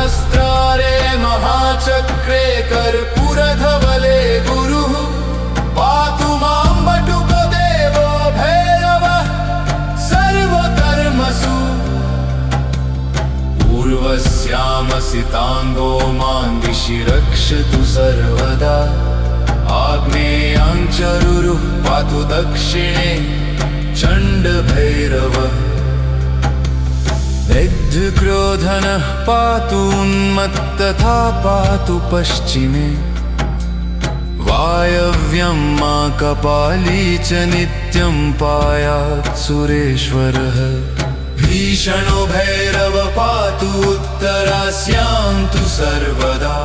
सहस्रारे महाचक्रे कर्पूरधवले गुरुः पातु मां बटुको देवो भैरवः सर्वकर्मसु पूर्वस्यामसिताङ्गो मां दिशि रक्षतु सर्वदा आग्नेयां चरुरुः पातु दक्षिणे चण्डभैरवः दग्धक्रोधनः पातु उन्मत्तथा पातु पश्चिमे वायव्यं मा कपाली च नित्यं पायात् सुरेश्वरः भीषणो भैरव पातु उत्तरास्यां तु सर्वदा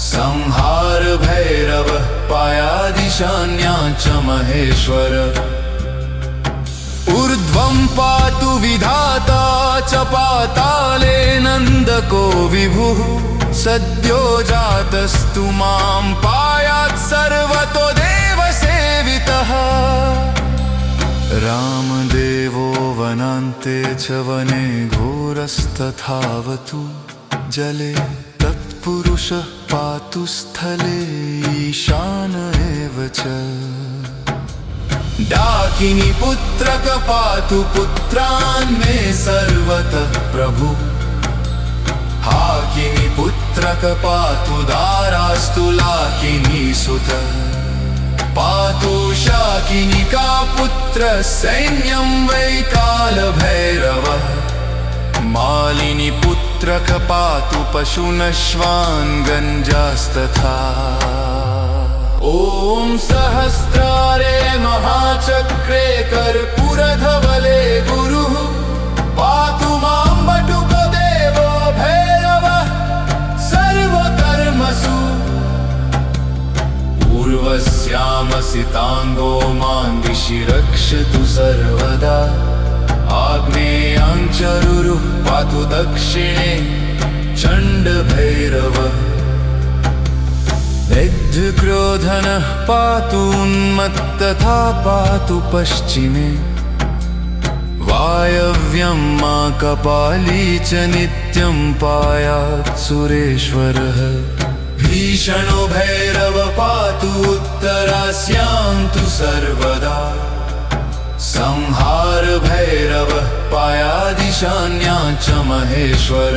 संहार भैरवः पायादिशान्यां च महेश्वर ऊर्ध्वं पातु विधाता च पाताले नन्दको विभुः सद्यो जातस्तु मां पायात् सर्वतो देवसेवितः रामदेवो वनान्ते च वने घोरस्तथावतु जले तत्पुरुषः पातु स्थले ईशान एव च डाकिनी पुत्रक पातु पुत्रान् मे सर्वतः प्रभु हाकिनी पुत्रक पातु दारास्तु लाकिनी सुत पातु शाकिनिका पुत्र सैन्यं वै कालभैरवः मालिनी पुत्रक पातु पशुनश्वान् गञ्जास्तथा ॐ सहस्रारे महाचक्रे कर्पूरधवले गुरुः पातु मां बटुको देवो भैरवः सर्वकर्मसु पूर्वस्यामसिताङ्गो मां दिशि रक्षतु सर्वदा आग्नेयां चरुरुः पातु दक्षिणे चण्डभैरवः दग्धक्रोधनः पातु उन्मत्तथा पातु पश्चिमे वायव्यं मा कपाली च नित्यं पायात् सुरेश्वरः भीषणो भैरव पातु उत्तरास्यां तु सर्वदा संहार भैरवः पायादिशान्यां च महेश्वर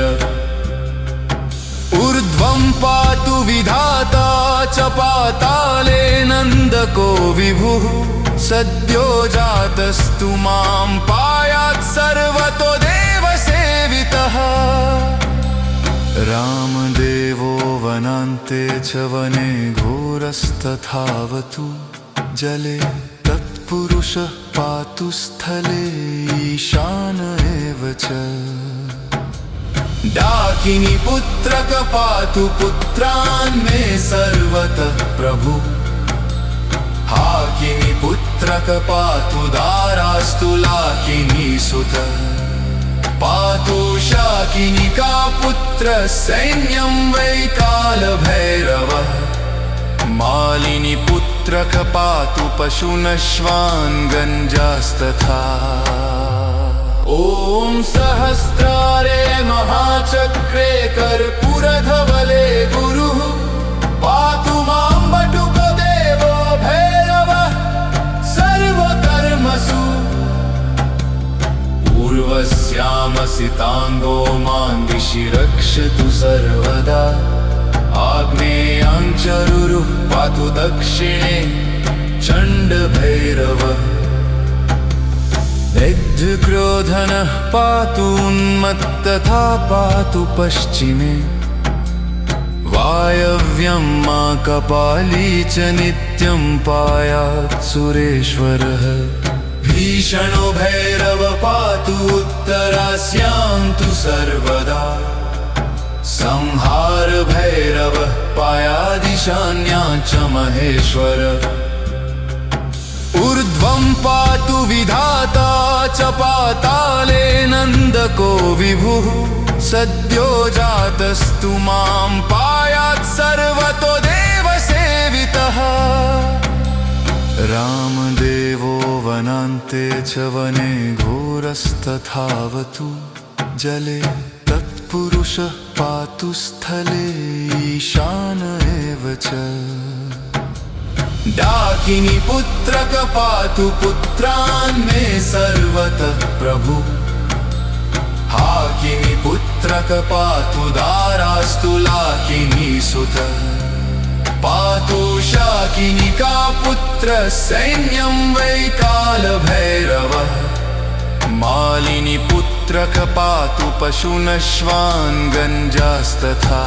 ऊर्ध्वं पातु विधाता च पाताले नन्दको विभुः सद्यो जातस्तु मां पायात् सर्वतो देवसेवितः रामदेवो वनान्ते च वने घोरस्तथावतु जले तत्पुरुषः पातु स्थले ईशान एव च डाकिनी पुत्रक पातु पुत्रान् मे सर्वतः प्रभु हाकिनी पुत्रक पातु दारास्तु लाकिनी सुत पातु शाकिनिका पुत्र सैन्यं वै कालभैरवः मालिनी पुत्रक पातु पशुनश्वान् गञ्जास्तथा ॐ सहस्रारे महाचक्रे कर्पूरधवले गुरुः पातु मां बटुको देवो भैरवः सर्वकर्मसु पूर्वस्यामसिताङ्गो मां दिशि रक्षतु सर्वदा आग्नेयां चरुरुः पातु दक्षिणे चण्डभैरवः दग्धक्रोधनः पातु उन्मत्तथा पातु पश्चिमे वायव्यं मा कपाली च नित्यं पायात् सुरेश्वरः भीषणो भैरव पातु उत्तरास्यां तु सर्वदा संहार भैरवः पायादिशान्यां च महेश्वर ऊर्ध्वं पातु विधाता च पाताले नन्दको विभुः सद्यो जातस्तु मां पायात् सर्वतो देवसेवितः रामदेवो वनान्ते च वने घोरस्तथावतु जले तत् तत्पुरुषः पातु स्थले ईशान एव च डाकिनी पुत्रक पातु पुत्रान् मे सर्वतः प्रभु हाकिनी पुत्रक पातु दारास्तु लाकिनी सुत पातु शाकिनिका पुत्र सैन्यं वै कालभैरवः मालिनी पुत्रक पातु पशुनश्वान् गञ्जास्तथा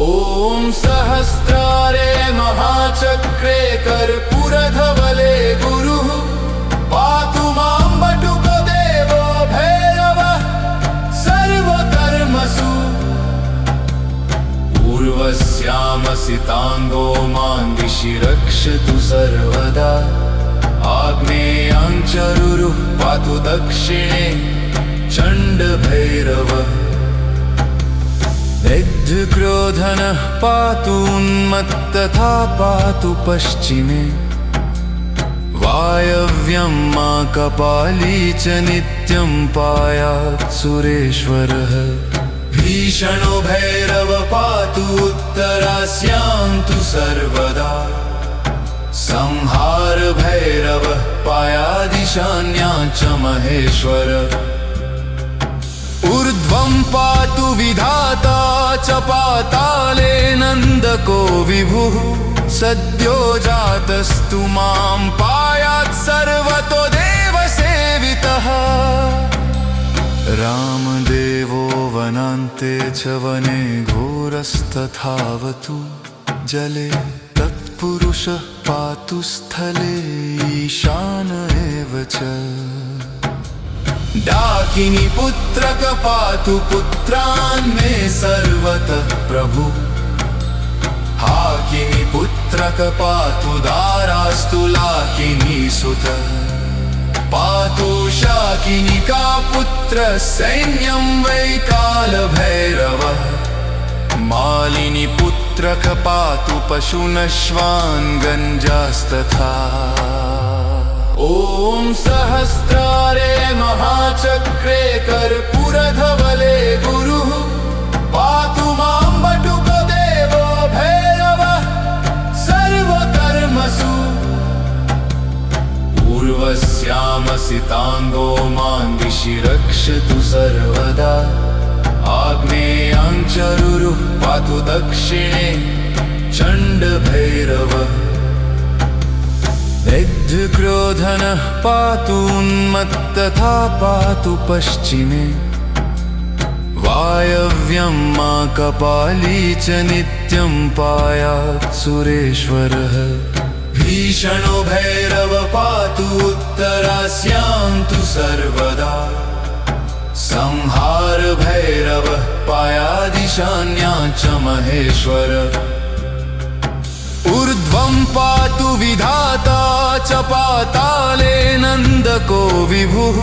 ॐ सहस्रारे महाचक्रे कर्पूरधवले गुरुः पातु मां बटुकदेवो भैरवः सर्वकर्मसु पूर्वस्यामसिताङ्गो मां दिशि रक्षतु सर्वदा आग्नेयाञ्चरुरुः पातु दक्षिणे चण्डभैरवः विद्धक्रोधनः पातु उन्मत्तथा पातु पश्चिमे वायव्यं मा कपाली च नित्यं पायात् सुरेश्वरः भीषणो भैरव पातु उत्तरास्यां तु सर्वदा संहार भैरवः पायादिशान्यां च महेश्वर ऊर्ध्वं पातु विधाता च पाताले नन्दको विभुः सद्यो जातस्तु मां पायात् सर्वतो देवसेवितः रामदेवो वनान्ते च वने घोरस्तथावतु जले तत्पुरुषः पातु स्थले ईशान एव च डाकिनी पुत्रक पातु पुत्रान् मे सर्वतः प्रभु हाकिनी पुत्रक पातु दारास्तु लाकिनी सुत पातु शाकिनिका पुत्र सैन्यं वै कालभैरवः मालिनी पुत्रक पातु पशुनश्वान् गञ्जास्तथा ॐ सहस्रारे महाचक्रे कर्पूरधवले गुरुः पातु मां बटुकदेवो भैरवः सर्वकर्मसु पूर्वस्यामसिताङ्गो मां दिशि रक्षतु सर्वदा आग्नेयाञ्चरुरुः पातु दक्षिणे चण्डभैरवः विद्धक्रोधनः पातु उन्मत्तथा पातु पश्चिमे वायव्यं मा कपाली च नित्यं पायात् सुरेश्वरः भीषणो भैरव पातु उत्तरास्यां तु सर्वदा संहार भैरवः पायादिशान्यां च महेश्वर ऊर्ध्वं पातु विधाता च पाताले नन्दको विभुः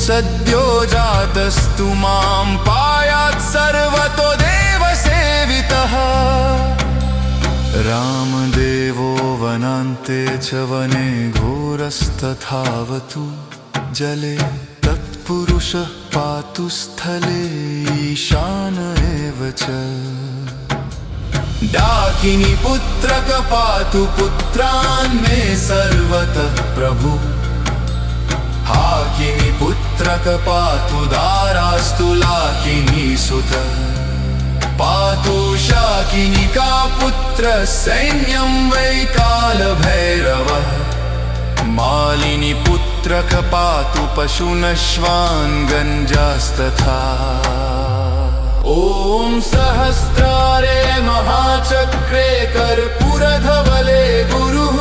सद्यो जातस्तु मां पायात् सर्वतो देवसेवितः रामदेवो वनान्ते च वने घोरस्तथावतु जले तत्पुरुषः पातु स्थले ईशान एव च डाकिनी पुत्रक पातु पुत्रान् मे सर्वतः प्रभु हाकिनी पुत्रक पातु दारास्तु लाकिनी सुत पातु शाकिनिका पुत्र सैन्यं वै कालभैरवः मालिनी पुत्रक पातु पशुनश्वान् गञ्जास्तथा ॐ सहस्रारे महाचक्रे कर्पूरधवले गुरुः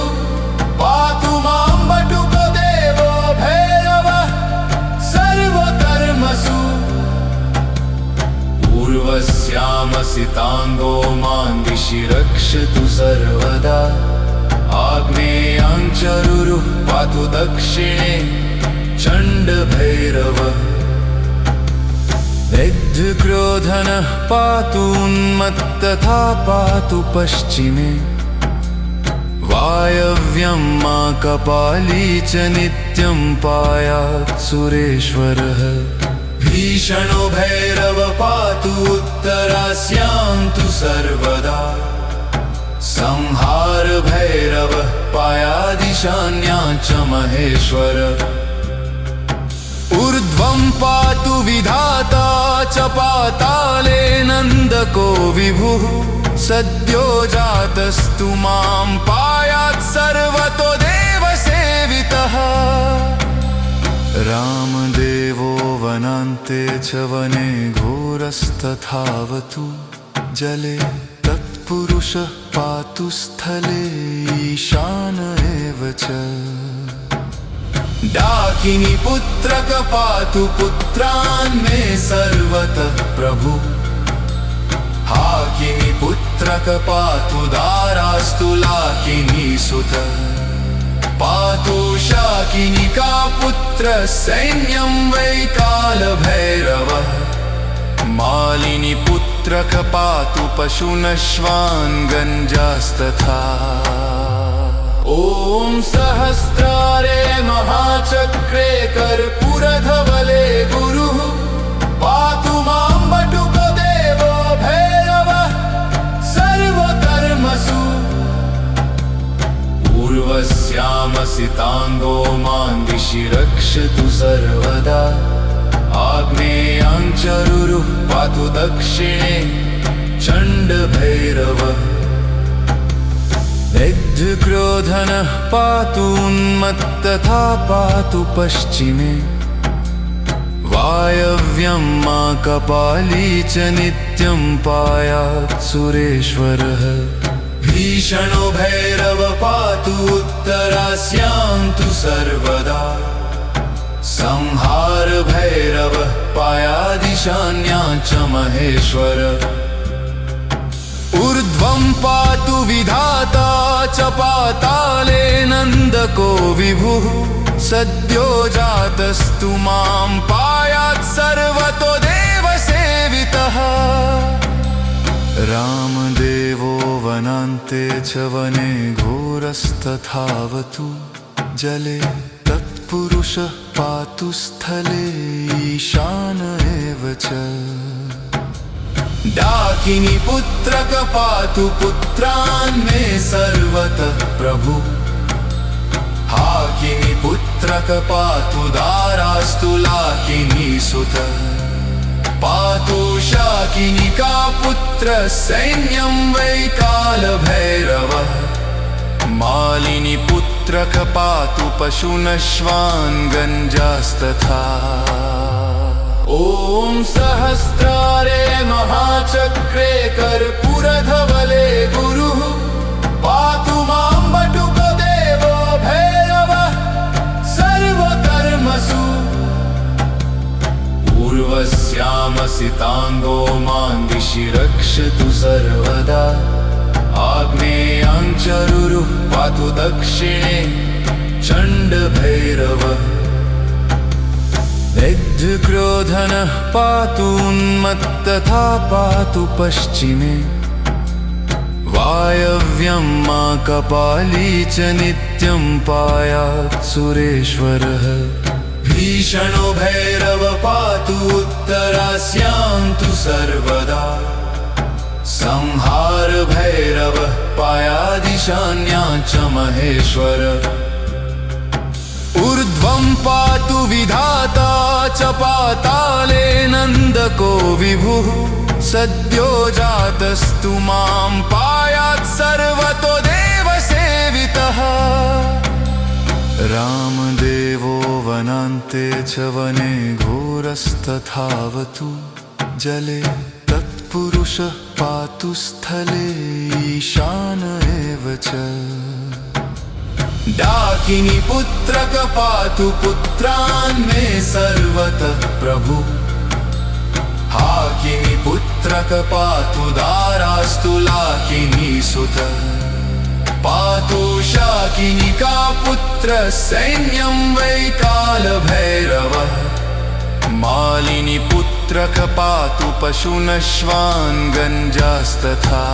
पातु मां बटुकदेवो भैरवः सर्वकर्मसु पूर्वस्यामसिताङ्गो मां दिशि रक्षतु सर्वदा आग्नेयाञ्चरुरुः पातु दक्षिणे चण्डभैरवः विद्धक्रोधनः पातु उन्मत्तथा पातु पश्चिमे वायव्यं मा कपाली च नित्यं पायात् सुरेश्वरः भीषणो भैरव पातु उत्तरास्यां तु सर्वदा संहार भैरवः पायादिशान्यां च महेश्वर ऊर्ध्वं पातु विधाता च पाताले नन्दको विभुः सद्यो जातस्तु मां पायात् सर्वतो देवसेवितः रामदेवो वनान्ते च वने घोरस्तथावतु जले तत्पुरुषः पातु स्थले ईशान एव च डाकिनी पुत्रक पातु पुत्रान् मे सर्वतः प्रभु हाकिनी पुत्रक पातु दारास्तु लाकिनी सुत पातु शाकिनिका पुत्र सैन्यं वै कालभैरवः मालिनी पुत्रक पातु पशुनश्वान् गञ्जास्तथा ॐ सहस्रारे महाचक्रे कर्पूरधवले गुरुः पातु मां बटुको देवो भैरवः सर्वकर्मसु पूर्वस्यामसिताङ्गो मां दिशि रक्षतु सर्वदा आग्नेयां चरुरुः पातु दक्षिणे चण्डभैरवः दग्धक्रोधनः पातु उन्मत्तथा पातु पश्चिमे वायव्यं मा कपाली च नित्यं पायात् सुरेश्वरः भीषणो भैरव पातु उत्तरास्यां तु सर्वदा संहार भैरवः पायादिशान्यां च महेश्वर ऊर्ध्वं पातु विधाता च पाताले नन्दको विभुः सद्यो जातस्तु मां पायात् सर्वतो देवसेवितः रामदेवो वनान्ते च वने घोरस्तथावतु जले तत्पुरुषः पातु स्थले ईशान एव च डाकिनी पुत्रक पातु पुत्रान् मे सर्वतः प्रभु हाकिनी पुत्रक पातु दारास्तु लाकिनी सुत पातु शाकिनिका पुत्र सैन्यं वै कालभैरवः मालिनी पुत्रक पातु पशुनश्वान् गञ्जास्तथा ॐ सहस्रारे महाचक्रे कर्पूरधवले गुरुः पातु मां बटुको देवो भैरवः सर्वकर्मसु पूर्वस्यामसिताङ्गो मां दिशि रक्षतु सर्वदा आग्नेयां चरुरुः पातु दक्षिणे चण्डभैरवः दग्धक्रोधनः पातु उन्मत्तथा पातु पश्चिमे वायव्यं मा कपाली च नित्यं पायात् सुरेश्वरः भीषणो भैरव पातु उत्तरास्यां तु सर्वदा संहार भैरवः पायादिशान्यां च महेश्वर ऊर्ध्वं पातु विधाता च पाताले नन्दको विभुः सद्यो जातस्तु मां पायात् सर्वतो देवसेवितः रामदेवो वनान्ते च वने घोरस्तथावतु जले तत्पुरुषः पातु स्थले ईशान एव च डाकिनी पुत्रक पातु पुत्रान् मे सर्वतः प्रभु हाकिनी पुत्रक पातु दारास्तु लाकिनी सुत पातु शाकिनिका पुत्र सैन्यं वै कालभैरवः मालिनी पुत्रक पातु पशुनश्वान् गञ्जास्तथा